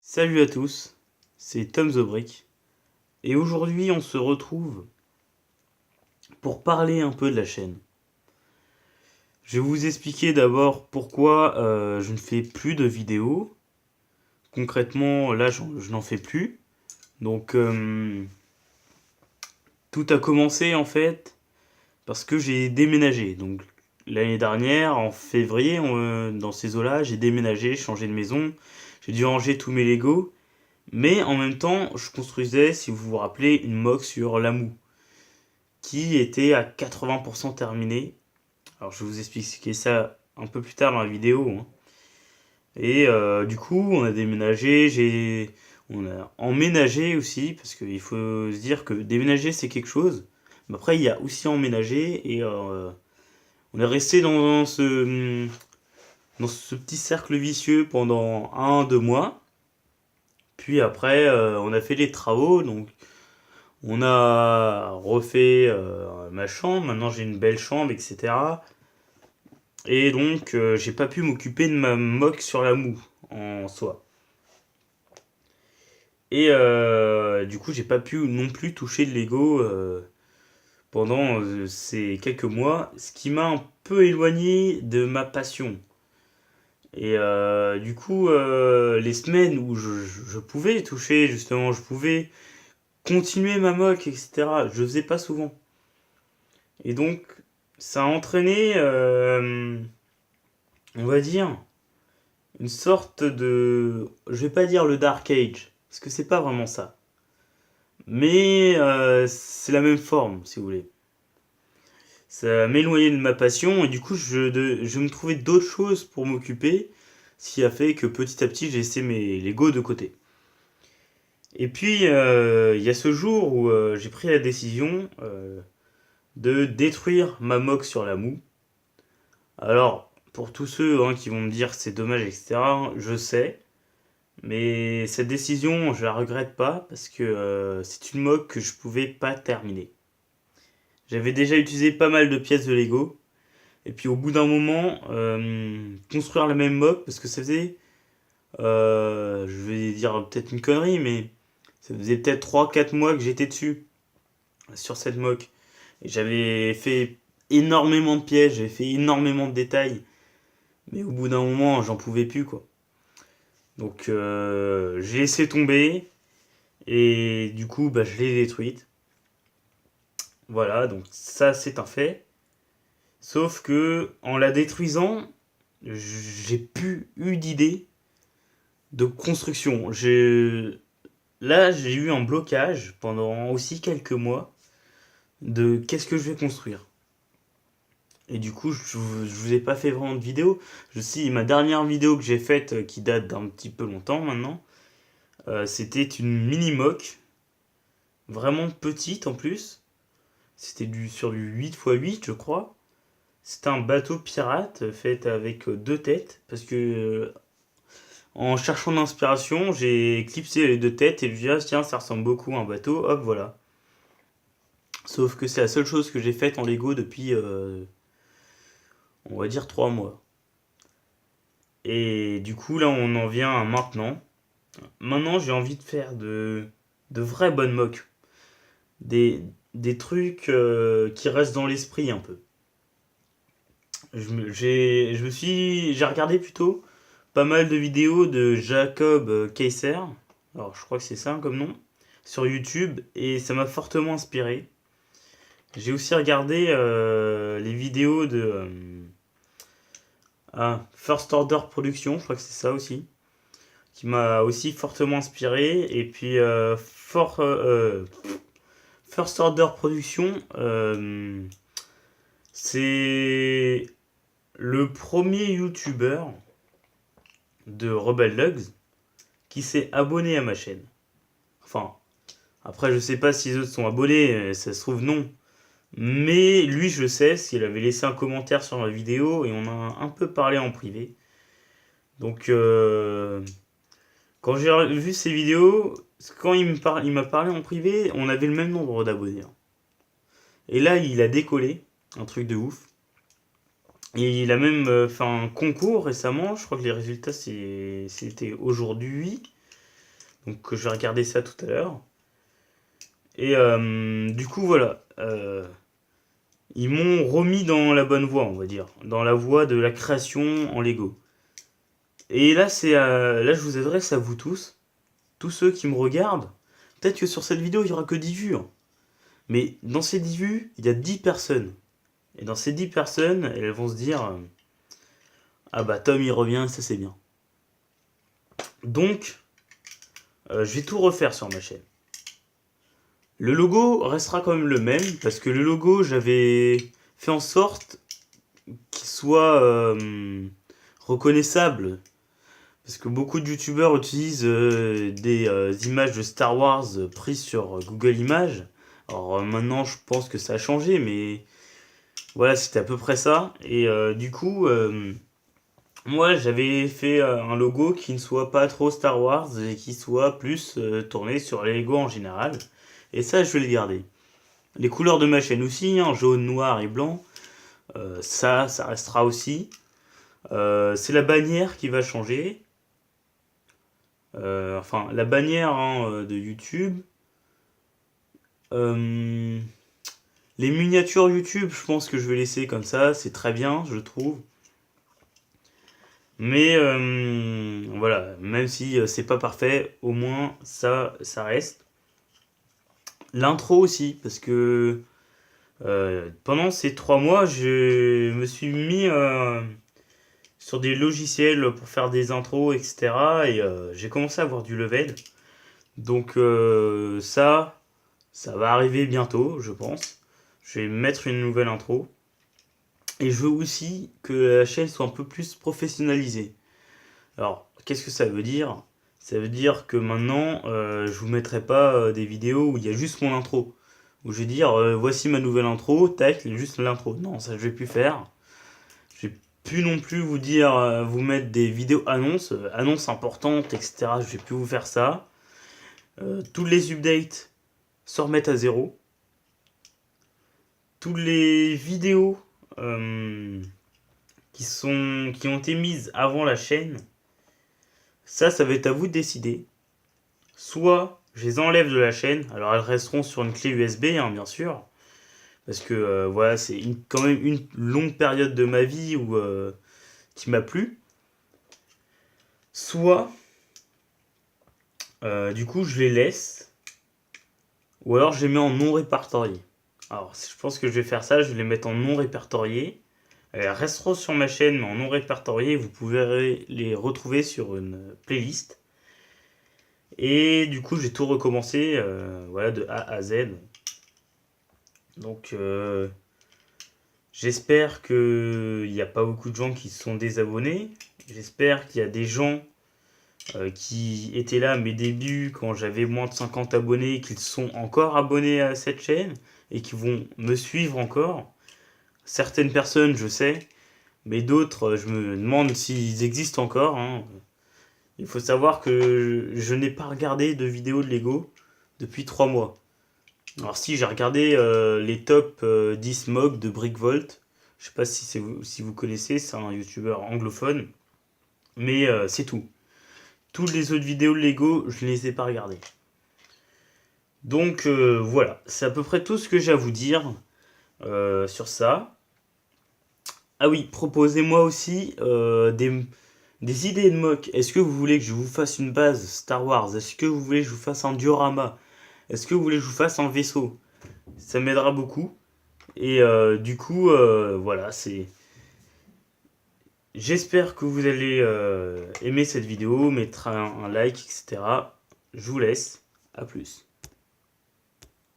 Salut à tous, c'est Tom the Brick et aujourd'hui on se retrouve pour parler un peu de la chaîne. Je vais vous expliquer d'abord pourquoi je ne fais plus de vidéos. Concrètement, là je n'en fais plus. Donc tout a commencé en fait parce que j'ai déménagé. Donc l'année dernière, en février, dans ces eaux-là, j'ai déménagé, changé de maison. J'ai dû ranger tous mes Legos. Mais en même temps, je construisais, si vous vous rappelez, une moque sur Lamu, qui était à 80% terminée. Alors je vais vous expliquer ça un peu plus tard dans la vidéo, hein. Et du coup, on a déménagé, on a emménagé aussi, parce qu'il faut se dire que déménager c'est quelque chose. Mais après, il y a aussi emménager, et on est resté dans ce petit cercle vicieux pendant 1, 2 mois. Puis après, on a fait les travaux, donc on a refait ma chambre, maintenant j'ai une belle chambre, etc. Et donc j'ai pas pu m'occuper de ma moque sur la moue en soi. Et du coup j'ai pas pu non plus toucher de Lego pendant ces quelques mois, ce qui m'a un peu éloigné de ma passion. Et du coup les semaines où je pouvais toucher justement, je pouvais continuer ma moque, etc. Je faisais pas souvent. Et donc ça a entraîné on va dire, une sorte de... Je vais pas dire le Dark Age, parce que c'est pas vraiment ça. Mais c'est la même forme, si vous voulez. Ça m'éloignait de ma passion, et du coup, je me trouvais d'autres choses pour m'occuper, ce qui a fait que petit à petit, j'ai laissé mes Lego de côté. Et puis, il y a ce jour où j'ai pris la décision de détruire ma moque sur la moue. Alors, pour tous ceux hein, qui vont me dire que c'est dommage, etc., je sais. Mais cette décision, je la regrette pas parce que c'est une moque que je pouvais pas terminer. J'avais déjà utilisé pas mal de pièces de Lego. Et puis au bout d'un moment, construire la même moque, parce que ça faisait, je vais dire peut-être une connerie, mais ça faisait peut-être 3, 4 mois que j'étais dessus, sur cette moque. Et j'avais fait énormément de pièces, j'avais fait énormément de détails. Mais au bout d'un moment, j'en pouvais plus, quoi. Donc j'ai laissé tomber. Et du coup, bah, je l'ai détruite. Voilà, donc ça c'est un fait. Sauf que en la détruisant, j'ai plus eu d'idée de construction. Là, j'ai eu un blocage pendant aussi quelques mois de qu'est-ce que je vais construire. Et du coup, je vous ai pas fait vraiment de vidéo. Ma dernière vidéo que j'ai faite, qui date d'un petit peu longtemps maintenant, c'était une mini mock, vraiment petite en plus. C'était sur du 8x8, je crois. C'était un bateau pirate fait avec deux têtes. Parce que en cherchant l'inspiration, j'ai clipsé les deux têtes et je me suis dit, ah, tiens, ça ressemble beaucoup à un bateau. Hop, voilà. Sauf que c'est la seule chose que j'ai faite en Lego depuis, on va dire, 3 mois. Et du coup, là, on en vient à maintenant. Maintenant, j'ai envie de faire de vraies bonnes moques. Des, des trucs qui restent dans l'esprit un peu. J'ai regardé plutôt pas mal de vidéos de Jacob Kaiser. Alors, je crois que c'est ça comme nom. Sur YouTube. Et ça m'a fortement inspiré. J'ai aussi regardé les vidéos de First Order Production. Je crois que c'est ça aussi. Qui m'a aussi fortement inspiré. Et puis First Order Production. C'est le premier YouTuber de Rebel Lugs qui s'est abonné à ma chaîne. Enfin, après, je sais pas si les autres sont abonnés, ça se trouve non. Mais lui, je sais, parce qu'il avait laissé un commentaire sur ma vidéo et on a un peu parlé en privé. Donc, quand j'ai vu ses vidéos, quand il m'a parlé en privé, on avait le même nombre d'abonnés, hein. Et là, il a décollé, un truc de ouf. Et il a même fait un concours récemment, je crois que les résultats c'était aujourd'hui. Donc je vais regarder ça tout à l'heure. Et du coup, voilà. Ils m'ont remis dans la bonne voie, on va dire. Dans la voie de la création en Lego. Et là, là, je vous adresse à vous tous ceux qui me regardent. Peut-être que sur cette vidéo, il n'y aura que 10 vues, hein. Mais dans ces 10 vues, il y a 10 personnes. Et dans ces 10 personnes, elles vont se dire ah bah Tom il revient, ça c'est bien. Donc, je vais tout refaire sur ma chaîne. Le logo restera quand même le même, parce que le logo, j'avais fait en sorte qu'il soit reconnaissable. Parce que beaucoup de youtubeurs utilisent des images de Star Wars prises sur Google Images. Alors maintenant, je pense que ça a changé, mais voilà, c'était à peu près ça. Et du coup, moi, j'avais fait un logo qui ne soit pas trop Star Wars et qui soit plus tourné sur les Lego en général. Et ça, je vais le garder. Les couleurs de ma chaîne aussi, hein, jaune, noir et blanc, ça restera aussi. C'est la bannière qui va changer. Enfin, la bannière hein, de YouTube. Euh, les miniatures YouTube, je pense que je vais laisser comme ça. C'est très bien, je trouve. Mais voilà, même si c'est pas parfait, au moins ça reste. L'intro aussi, parce que pendant ces 3 mois, je me suis mis sur des logiciels pour faire des intros, etc. Et j'ai commencé à avoir du level. Donc ça va arriver bientôt, je pense. Je vais mettre une nouvelle intro. Et je veux aussi que la chaîne soit un peu plus professionnalisée. Alors, qu'est-ce que ça veut dire? Ça veut dire que maintenant, je vous mettrai pas des vidéos où il y a juste mon intro. Où je vais dire, voici ma nouvelle intro, tac, juste l'intro. Non, ça je vais plus faire. Je vais plus non plus vous dire, vous mettre des vidéos annonces, annonces importantes, etc. Je vais plus vous faire ça. Tous les updates se remettent à zéro. Toutes les vidéos qui ont été mises avant la chaîne, ça va être à vous de décider. Soit je les enlève de la chaîne, alors elles resteront sur une clé USB, hein, bien sûr, parce que voilà, c'est quand même une longue période de ma vie qui m'a plu. Soit, du coup, je les laisse, ou alors je les mets en non répertorié. Alors, je pense que je vais faire ça, je vais les mettre en non répertorié. Elles resteront sur ma chaîne, mais en non répertorié, vous pouvez les retrouver sur une playlist. Et du coup, j'ai tout recommencé voilà, de A à Z. Donc, j'espère qu'il n'y a pas beaucoup de gens qui se sont désabonnés. J'espère qu'il y a des gens qui étaient là à mes débuts quand j'avais moins de 50 abonnés, qu'ils sont encore abonnés à cette chaîne et qui vont me suivre encore. Certaines personnes, je sais, mais d'autres, je me demande s'ils existent encore, hein. Il faut savoir que je n'ai pas regardé de vidéo de Lego depuis 3 mois. Alors si, j'ai regardé les top 10 mocks de Brickvolt. Je sais pas si vous connaissez, c'est un youtubeur anglophone. Mais c'est tout. Toutes les autres vidéos de Lego, je ne les ai pas regardées. Donc voilà, c'est à peu près tout ce que j'ai à vous dire sur ça. Ah oui, proposez-moi aussi des idées de mock. Est-ce que vous voulez que je vous fasse une base Star Wars? Est-ce que vous voulez que je vous fasse un diorama? Est-ce que vous voulez que je vous fasse un vaisseau? Ça m'aidera beaucoup. Et du coup, voilà, c'est. J'espère que vous allez aimer cette vidéo, mettre un like, etc. Je vous laisse. À plus.